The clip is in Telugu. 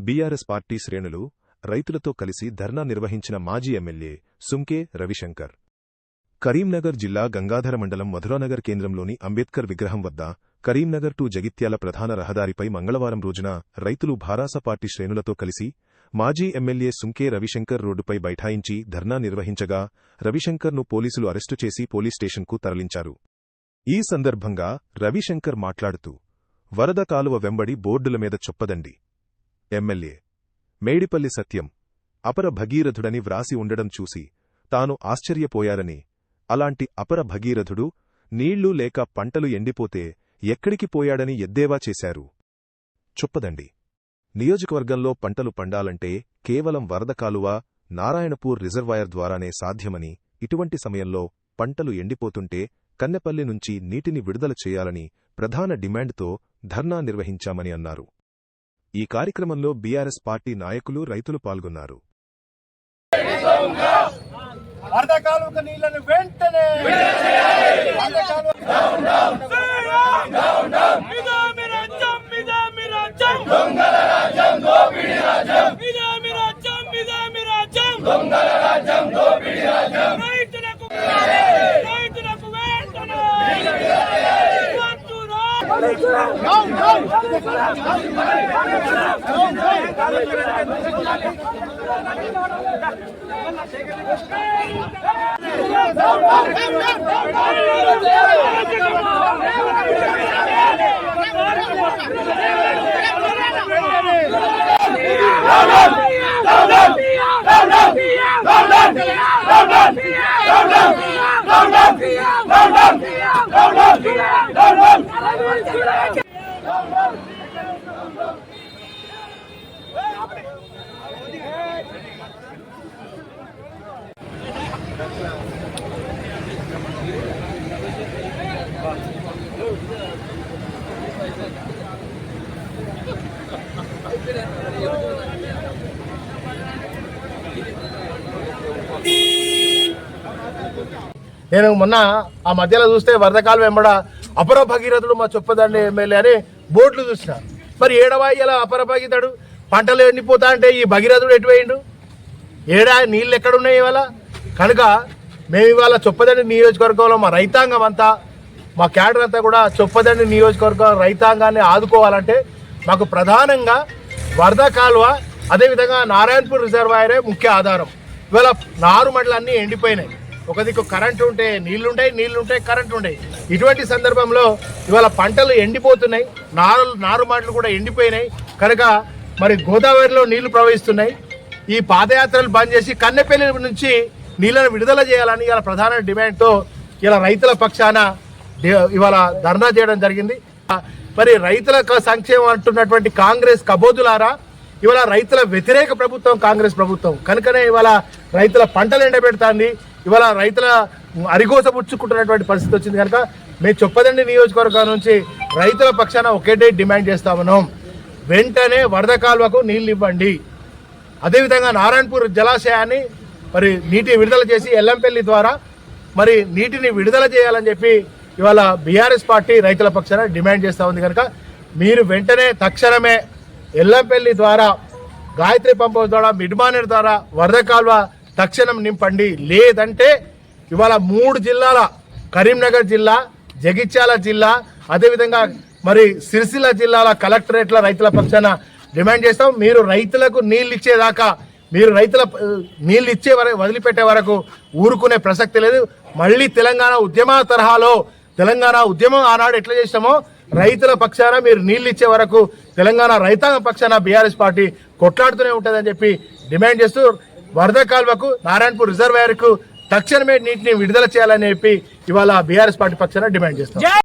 బీఆర్ఎస్ పార్టీ శ్రేణులు రైతులతో కలిసి ధర్నా నిర్వహించిన మాజీ ఎమ్మెల్యే సుంకే రవిశంకర్. కరీంనగర్ జిల్లా గంగాధర మండలం మధురానగర్ కేంద్రంలోని అంబేద్కర్ విగ్రహం వద్ద కరీంనగర్ టు జగిత్యాల ప్రధాన రహదారిపై మంగళవారం రోజున రైతులు భారాస పార్టీ శ్రేణులతో కలిసి మాజీ ఎమ్మెల్యే సుంకే రవిశంకర్ రోడ్డుపై బైఠాయించి ధర్నా నిర్వహించగా రవిశంకర్ను పోలీసులు అరెస్టు చేసి పోలీస్ స్టేషన్కు తరలించారు. ఈ సందర్భంగా రవిశంకర్ మాట్లాడుతూ, వరద కాలువ వెంబడి బోర్డుల మీద చొప్పదండి. ఎమ్మెల్యే మేడిపల్లి సత్యం అపర భగీరథుడని వ్రాసి ఉండడం చూసి తాను ఆశ్చర్యపోయారని, అలాంటి అపర భగీరథుడు నీళ్లు లేక పంటలు ఎండిపోతే ఎక్కడికి పోయాడని ఎద్దేవా చేశారు. చొప్పదండి నియోజకవర్గంలో పంటలు పండాలంటే కేవలం వరద కాలువ, నారాయణపూర్ రిజర్వాయర్ ద్వారానే సాధ్యమని, ఇటువంటి సమయంలో పంటలు ఎండిపోతుంటే కన్నెపల్లి నుంచి నీటిని విడుదల చేయాలని ప్రధాన డిమాండ్తో ధర్నా నిర్వహించామని అన్నారు. ఈ కార్యక్రమంలో బీఆర్ఎస్ పార్టీ నాయకులు, రైతులు పాల్గొన్నారు. నేను మొన్న ఆ మధ్యలో చూస్తే వరదకాలు వెంబడ అపర భగీరథుడు మా చొప్పదండి ఎమ్మెల్యే అని బోర్డులు చూసిన. మరి ఏడవా ఇలా అపర భగీరథుడు పంటలు ఎండిపోతా అంటే ఈ భగీరథుడు ఎటువైండు? ఏడా నీళ్ళు ఎక్కడున్నాయి ఇవాళ? కనుక మేము ఇవాళ చొప్పదండి నియోజకవర్గంలో మా రైతాంగం అంతా, మా క్యాడర్ అంతా కూడా చొప్పదండి నియోజకవర్గం రైతాంగాన్ని ఆదుకోవాలంటే మాకు ప్రధానంగా వరద కాలువ, అదేవిధంగా నారాయణపూర్ రిజర్వాయరే ముఖ్య ఆధారం. ఇవాళ నారుమడులు అన్నీ ఎండిపోయినాయి. ఒక దిక్కు కరెంటు ఉంటే నీళ్లుంటాయి, కరెంటు ఉంటాయి. ఇటువంటి సందర్భంలో ఇవాళ పంటలు ఎండిపోతున్నాయి, నారుమడులు కూడా ఎండిపోయినాయి. కనుక మరి గోదావరిలో నీళ్లు ప్రవహిస్తున్నాయి. ఈ పాదయాత్రలు బంద్ చేసి కన్నెపల్లి నుంచి నీళ్లను విడుదల చేయాలని ఇవాళ ప్రధాన డిమాండ్తో ఇలా రైతుల పక్షాన ఇవాళ ధర్నా చేయడం జరిగింది. మరి రైతుల సంక్షేమం అంటున్నటువంటి కాంగ్రెస్ కబోదులారా, ఇవాళ రైతుల వ్యతిరేక ప్రభుత్వం కాంగ్రెస్ ప్రభుత్వం. కనుకనే ఇవాళ రైతుల పంటలు ఎండబెడుతుంది, ఇవాళ రైతుల అరిగోస పుచ్చుకుంటున్నటువంటి పరిస్థితి వచ్చింది. కనుక మేము చొప్పదండి నియోజకవర్గం నుంచి రైతుల పక్షాన ఒకటే డిమాండ్ చేస్తా ఉన్నాం. వెంటనే వరద కాలువకు నీళ్లు ఇవ్వండి. అదేవిధంగా నారాయణపూర్ జలాశయాన్ని మరి నీటి విడుదల చేసి ఎల్లంపల్లి ద్వారా మరి నీటిని విడుదల చేయాలని చెప్పి ఇవాళ బీఆర్ఎస్ పార్టీ రైతుల పక్షాన డిమాండ్ చేస్తూ ఉంది. కనుక మీరు వెంటనే తక్షణమే ఎల్లంపల్లి ద్వారా, గాయత్రి పంప్ హౌస్ ద్వారా, మిడ్మానేర్ ద్వారా వరద కాలువ తక్షణం నింపండి. లేదంటే ఇవాళ 3 జిల్లాల, కరీంనగర్ జిల్లా, జగిత్యాల జిల్లా, అదేవిధంగా మరి సిరిసిల్ల జిల్లాల కలెక్టరేట్ల రైతుల పక్షాన డిమాండ్ చేస్తాం. మీరు రైతులకు నీళ్ళు ఇచ్చేదాకా, మీరు రైతుల నీళ్ళు ఇచ్చే వరకు, వదిలిపెట్టే వరకు ఊరుకునే ప్రసక్తి లేదు. మళ్ళీ తెలంగాణ ఉద్యమ తరహాలో, తెలంగాణ ఉద్యమం ఆనాడు ఎట్లా చేస్తామో రైతుల పక్షాన మీరు నీళ్ళు ఇచ్చే వరకు తెలంగాణ రైతాంగ పక్షాన బీఆర్ఎస్ పార్టీ కొట్లాడుతూనే ఉంటుందని చెప్పి డిమాండ్ చేస్తూ వరద కాల్వకు, నారాయణపూర్ రిజర్వాయర్కు తక్షణమే నీటిని విడుదల చేయాలని చెప్పి ఇవాళ బీఆర్ఎస్ పార్టీ పక్షాన డిమాండ్ చేస్తాం.